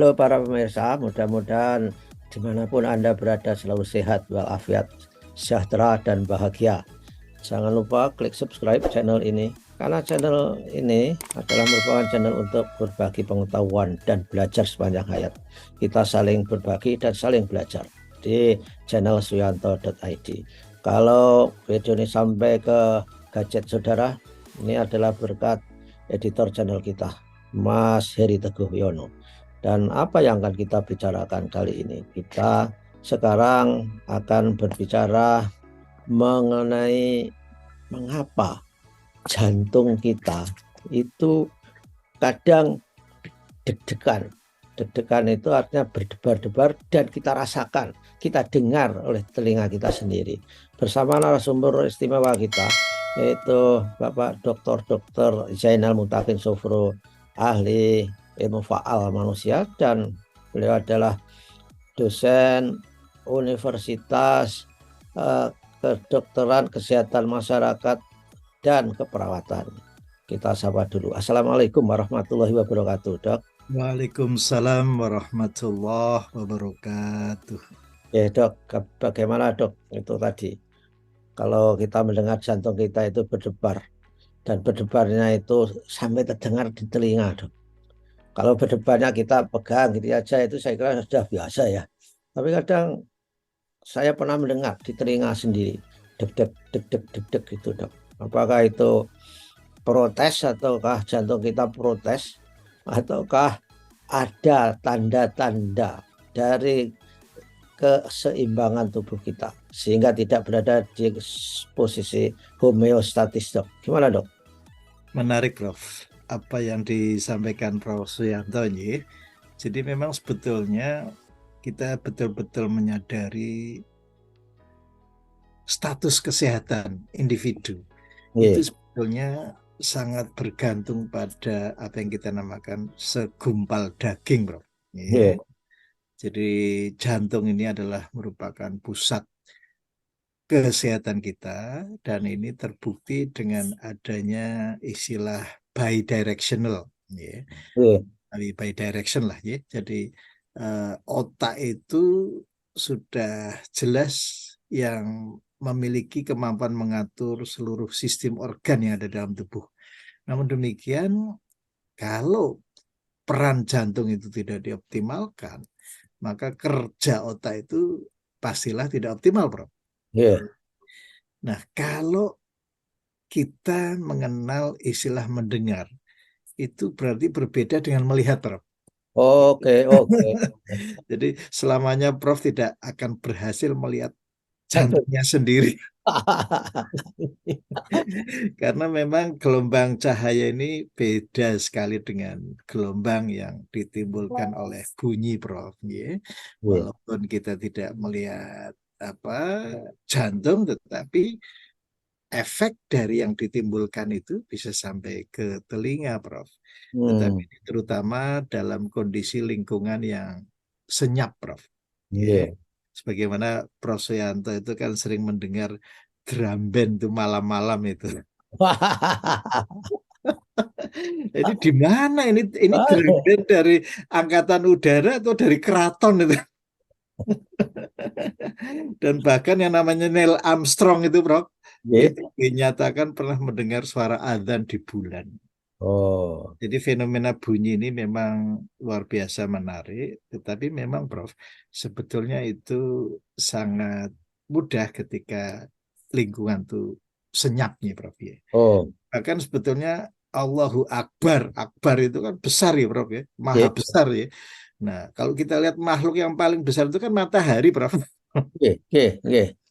Halo para pemirsa, mudah-mudahan dimanapun Anda berada selalu sehat walafiat, sejahtera dan bahagia. Jangan lupa klik subscribe channel ini, karena channel ini adalah merupakan channel untuk berbagi pengetahuan dan belajar sepanjang hayat. Kita saling berbagi dan saling belajar di channel suyanto.id. Kalau video ini sampai ke gadget saudara, ini adalah berkat editor channel kita, Mas Heri Teguh Yono. Dan apa yang akan kita bicarakan kali ini? Kita sekarang akan berbicara mengenai mengapa jantung kita itu kadang deg-degan. Deg-degan itu artinya berdebar-debar dan kita rasakan, kita dengar oleh telinga kita sendiri. Bersama narasumber istimewa kita, yaitu Bapak Dr. Zainal Mutakin Sofro, ahli ilmu faal manusia, dan beliau adalah dosen Universitas Kedokteran Kesehatan Masyarakat dan Keperawatan. Kita sapa dulu. Assalamualaikum warahmatullahi wabarakatuh, Dok. Waalaikumsalam warahmatullahi wabarakatuh. Dok, bagaimana Dok itu tadi? Kalau kita mendengar jantung kita itu berdebar, dan berdebarnya itu sampai terdengar di telinga, Dok. Kalau berdebarnya kita pegang gitu aja, itu saya kira sudah biasa ya. Tapi kadang saya pernah mendengar di telinga sendiri, deg-deg, deg-deg, deg-deg gitu, Dok. Apakah itu protes, ataukah jantung kita protes, ataukah ada tanda-tanda dari keseimbangan tubuh kita sehingga tidak berada di posisi homeostatis, Dok? Gimana, Dok? Menarik, Prof. Apa yang disampaikan Prof. Suyanto ini. Jadi memang sebetulnya kita betul-betul menyadari status kesehatan individu. Itu sebetulnya sangat bergantung pada apa yang kita namakan segumpal daging, Prof. Jadi jantung ini adalah merupakan pusat kesehatan kita, dan ini terbukti dengan adanya istilah bidirectional, ya. Bidirection lah, ya. Jadi otak itu sudah jelas yang memiliki kemampuan mengatur seluruh sistem organ yang ada dalam tubuh. Namun demikian, kalau peran jantung itu tidak dioptimalkan, maka kerja otak itu pastilah tidak optimal, Bro. Nah, kalau kita mengenal istilah mendengar, itu berarti berbeda dengan melihat, Prof. Oke. Jadi selamanya Prof tidak akan berhasil melihat jantungnya sendiri. Karena memang gelombang cahaya ini beda sekali dengan gelombang yang ditimbulkan oleh bunyi, Prof. Walaupun kita tidak melihat jantung, tetapi efek dari yang ditimbulkan itu bisa sampai ke telinga, Prof. Tetapi terutama dalam kondisi lingkungan yang senyap, Prof. Sebagaimana Prof. Suyanto itu kan sering mendengar drum band itu malam-malam itu. Jadi di mana ini drum band dari angkatan udara atau dari keraton itu? Dan bahkan yang namanya Neil Armstrong itu, Prof, itu dinyatakan pernah mendengar suara azan di bulan. Jadi fenomena bunyi ini memang luar biasa menarik, tetapi memang, Prof, sebetulnya itu sangat mudah ketika lingkungan itu senyap nih, Prof. Bahkan sebetulnya Allahu Akbar, Akbar itu kan besar ya, Prof, ya, maha besar ya. Nah, kalau kita lihat makhluk yang paling besar itu kan matahari, Prof.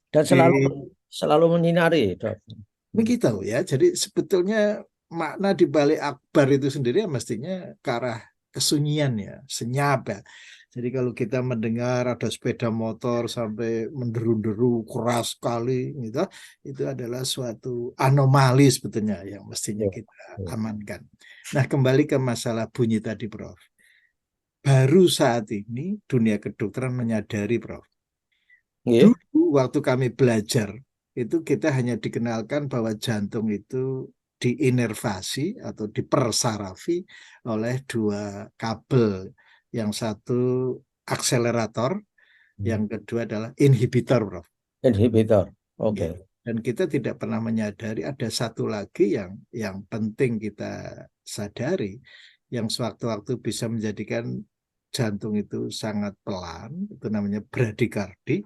Dan selalu menyinari, Dok. Begitu ya. Jadi sebetulnya makna di balik akbar itu sendiri ya mestinya ke arah kesunyian ya, senyap ya. Jadi kalau kita mendengar ada sepeda motor sampai menderu-deru keras sekali gitu, itu adalah suatu anomali sebetulnya yang mestinya kita amankan. Nah, kembali ke masalah bunyi tadi, Prof. Baru saat ini dunia kedokteran menyadari, Prof. Dulu waktu kami belajar, itu kita hanya dikenalkan bahwa jantung itu diinervasi atau dipersarafi oleh dua kabel yang satu akselerator, yang kedua adalah inhibitor, Prof. Inhibitor. Ya. Oke. Dan kita tidak pernah menyadari ada satu lagi yang penting kita sadari, yang sewaktu-waktu bisa menjadikan jantung itu sangat pelan, itu namanya bradikardi.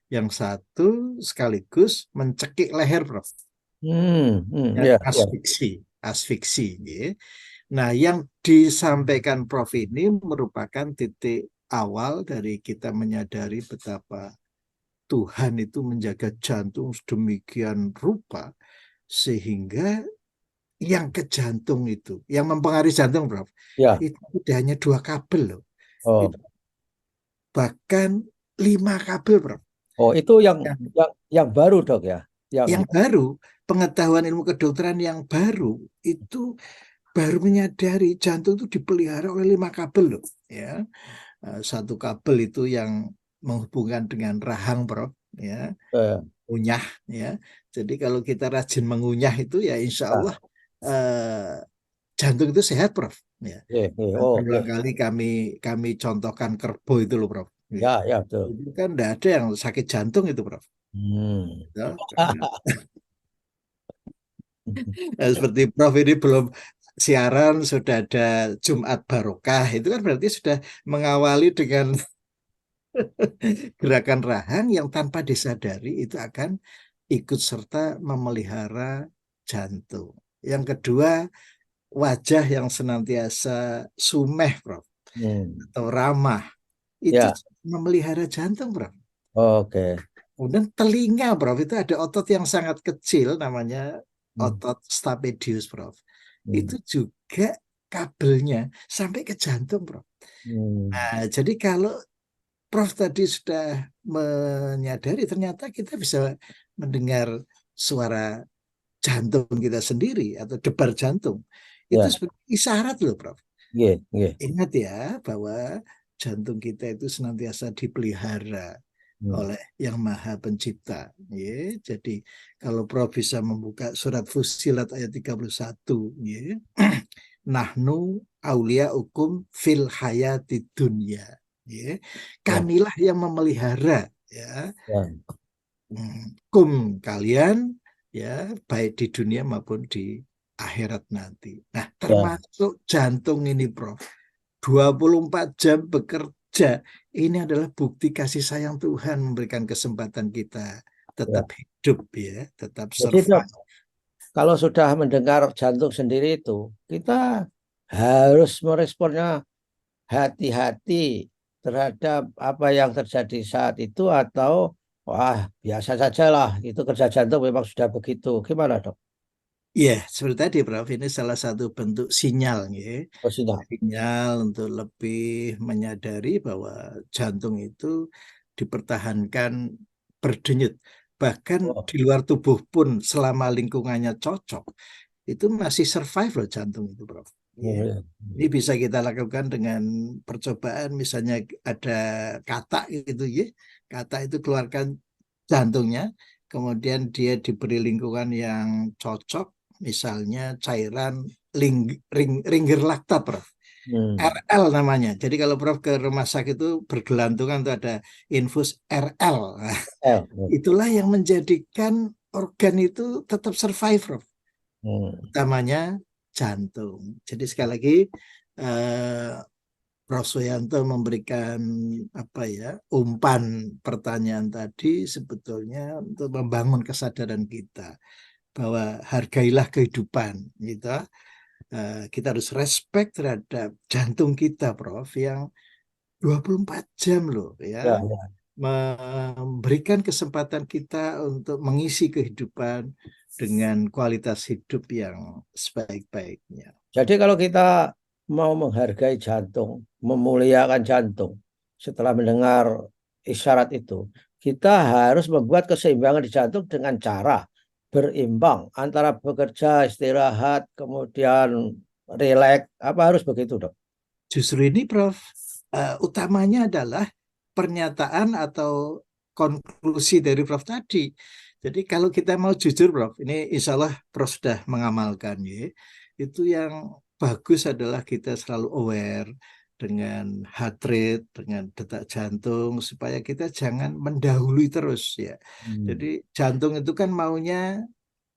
Yang satu sekaligus mencekik leher, Prof. Ya, ya. Asfiksi. Ya. Nah, yang disampaikan Prof ini merupakan titik awal dari kita menyadari betapa Tuhan itu menjaga jantung sedemikian rupa, sehingga yang ke jantung itu, yang mempengaruhi jantung, Prof, Ya. itu tidak hanya 2 kabel loh, Oh. itu bahkan 5 kabel, Prof. Oh, itu yang Yang, yang baru, Dok ya. Yang yang baru, pengetahuan ilmu kedokteran yang baru itu baru menyadari jantung itu dipelihara oleh 5 kabel loh, ya. Satu kabel itu yang menghubungkan dengan rahang, Prof, ya, eh, unyah, ya. Jadi kalau kita rajin mengunyah itu ya insya ya, Allah eh, jantung itu sehat, Prof. Ya. Oh, Berulang kali kami contohkan kerbau itu loh, Prof. Ya. ya, ya, betul. Itu kan tidak ada yang sakit jantung itu, Prof. Hmm. Ya, karena seperti Prof ini belum siaran sudah ada Jumat Barokah, itu kan berarti sudah mengawali dengan gerakan rahang yang tanpa disadari itu akan ikut serta memelihara jantung. Yang kedua, wajah yang senantiasa sumeh, Prof, Hmm. atau ramah, itu Ya, memelihara jantung, Prof. oke. Kemudian telinga, Prof, itu ada otot yang sangat kecil namanya Hmm. otot stapedius, Prof. Hmm. Itu juga kabelnya sampai ke jantung, Prof. Hmm. Nah, jadi kalau Prof tadi sudah menyadari ternyata kita bisa mendengar suara jantung kita sendiri atau debar jantung. Itu Ya, seperti isyarat loh, Prof. iya, iya. Ingat ya bahwa jantung kita itu senantiasa dipelihara Hmm. oleh Yang Maha Pencipta. Ya, jadi kalau Prof bisa membuka surat Fussilat ayat 31, ya. Nahnu aulia ukum fil hayati dunya. Ya. Ya, Kamilah yang memelihara, ya, ya, kum kalian, ya, baik di dunia maupun di akhirat nanti. Nah, ya, termasuk jantung ini, Prof. 24 jam bekerja. Ini adalah bukti kasih sayang Tuhan memberikan kesempatan kita ya. tetap hidup, ya, tetap Jadi, Dok, survive. kalau sudah mendengar jantung sendiri itu, kita harus meresponnya hati-hati terhadap apa yang terjadi saat itu atau wah biasa saja lah itu kerja jantung memang sudah begitu. Gimana, Dok? Ya, seperti tadi, Prof, ini salah satu bentuk sinyal, ya. Oh, sudah. Sinyal untuk lebih menyadari bahwa jantung itu dipertahankan berdenyut. Bahkan Oh, di luar tubuh pun selama lingkungannya cocok, itu masih survive loh jantung itu, Prof. Iya. oh, ya. Ini bisa kita lakukan dengan percobaan, misalnya ada kata gitu ya, kata itu keluarkan jantungnya, kemudian dia diberi lingkungan yang cocok, misalnya cairan ringger laktat, Prof. Hmm. RL namanya. Jadi kalau Prof ke rumah sakit itu bergelantungan tuh ada infus RL. Nah, Oh. itulah yang menjadikan organ itu tetap survive, Prof, Hmm. utamanya jantung. Jadi sekali lagi eh, Prof Suyanto memberikan apa ya umpan pertanyaan tadi sebetulnya untuk membangun kesadaran kita bahwa hargailah kehidupan, gitu. Kita harus respect terhadap jantung kita, Prof, yang 24 jam loh, ya, Ya, ya. memberikan kesempatan kita untuk mengisi kehidupan dengan kualitas hidup yang sebaik-baiknya. Jadi kalau kita mau menghargai jantung, memuliakan jantung, setelah mendengar isyarat itu, kita harus membuat keseimbangan di jantung dengan cara berimbang antara bekerja, istirahat, kemudian rileks. Apa harus begitu, Dok? Justru ini, Prof, utamanya adalah pernyataan atau konklusi dari Prof tadi. Jadi kalau kita mau jujur, Prof, ini insya Allah Prof sudah mengamalkan, ya. Itu yang bagus adalah kita selalu aware dengan heart rate, dengan detak jantung, supaya kita jangan mendahului terus ya. Jadi jantung itu kan maunya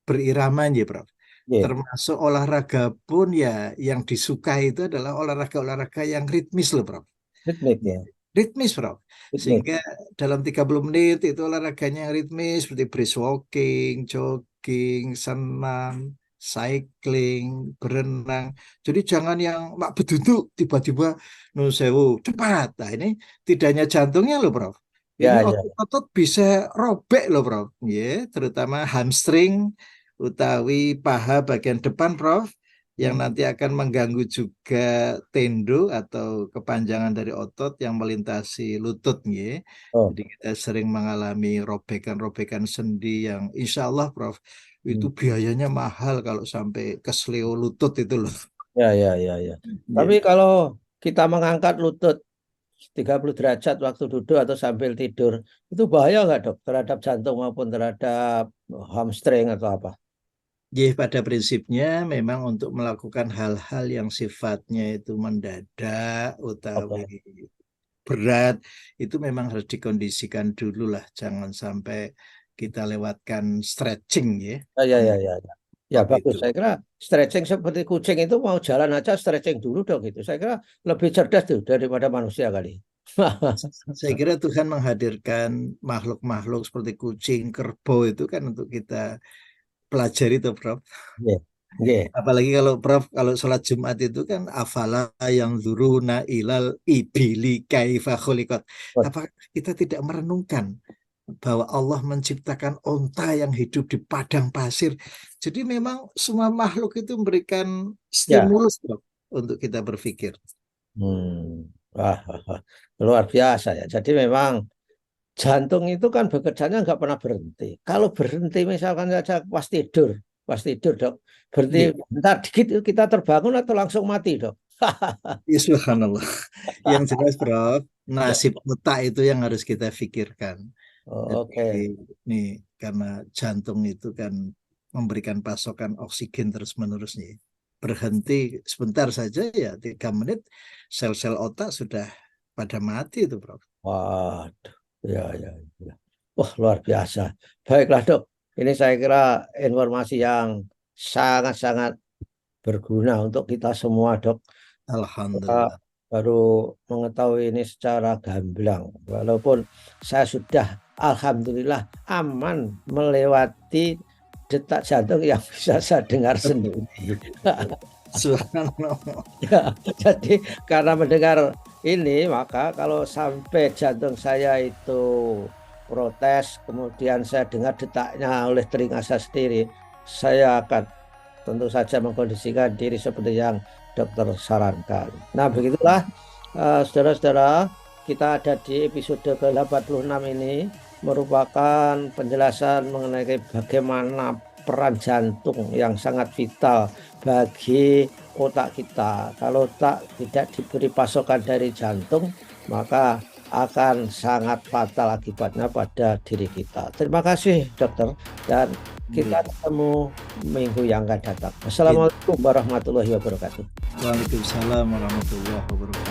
berirama ya, Prof. Iya, Termasuk olahraga pun ya yang disukai itu adalah olahraga-olahraga yang ritmis loh, Prof. ritmik ya, Ritmis, Prof. ritmik. Sehingga dalam 30 menit itu olahraganya yang ritmis seperti brisk walking, jogging, senam, cycling, berenang. Jadi jangan yang mak beduduk tiba-tiba nun sewu cepat. Nah, ini tidak hanya jantungnya loh, Prof. Ini Ya, ya. otot-otot bisa robek loh, Prof. Ya, terutama hamstring utawi paha bagian depan, Prof, yang nanti akan mengganggu juga tendo atau kepanjangan dari otot yang melintasi lutut ya. Oh, Jadi kita sering mengalami robekan-robekan sendi yang insya Allah, Prof, itu hmm. biayanya mahal kalau sampai kesleo lutut itu loh. Ya, ya, ya, ya. Tapi Ya. kalau kita mengangkat lutut 30 derajat waktu duduk atau sambil tidur, itu bahaya nggak dok terhadap jantung maupun terhadap hamstring atau apa? Jadi pada prinsipnya memang untuk melakukan hal-hal yang sifatnya itu mendadak utawi Oke. berat itu memang harus dikondisikan dulu lah, jangan sampai kita lewatkan stretching ya. Ya, ya, Hmm, ya, ya. Ya, ya, Seperti bagus. itu. Saya kira stretching seperti kucing itu mau jalan aja stretching dulu dong gitu. Saya kira lebih cerdas tuh daripada manusia kali. Saya kira Tuhan menghadirkan makhluk-makhluk seperti kucing, kerbau itu kan untuk kita pelajari tuh, Prof. Iya, iya. Apalagi kalau Prof, kalau sholat Jumat itu kan afala yang zuruna ilal ibili kaifa khuliqat. Oh, Apa kita tidak merenungkan bahwa Allah menciptakan onta yang hidup di padang pasir. Jadi memang semua makhluk itu memberikan ya. stimulus, Prof, untuk kita berpikir. Hmm. Wah, wah, wah. Luar biasa ya. Jadi memang jantung itu kan bekerjanya nggak pernah berhenti. Kalau berhenti misalkan saja pas tidur dok, berhenti Iya, bentar dikit kita terbangun atau langsung mati dok. ya, subhanallah. Yang jelas, Prof, Ya. nasib otak itu yang harus kita pikirkan. Oh, Jadi oke. nih, karena jantung itu kan memberikan pasokan oksigen terus-menerus nih. Berhenti sebentar saja ya 3 menit, sel-sel otak sudah pada mati itu, Prof. Waduh, ya, ya, ya. Wah, luar biasa. Baiklah dok, ini saya kira informasi yang sangat-sangat berguna untuk kita semua dok. Kita Alhamdulillah. baru mengetahui ini secara gamblang. Walaupun saya sudah alhamdulillah aman melewati detak jantung yang bisa saya dengar sendiri. Subhanallah. Ya, jadi karena mendengar ini maka kalau sampai jantung saya itu protes, kemudian saya dengar detaknya oleh telinga saya sendiri, saya akan tentu saja mengkondisikan diri seperti yang dokter sarankan. Nah, begitulah saudara-saudara, kita ada di episode ke-86 ini merupakan penjelasan mengenai bagaimana peran jantung yang sangat vital bagi otak kita. Kalau otak tidak diberi pasokan dari jantung, maka akan sangat fatal akibatnya pada diri kita. Terima kasih dokter dan kita ketemu minggu yang akan datang. Assalamualaikum warahmatullahi wabarakatuh. Waalaikumsalam warahmatullahi wabarakatuh.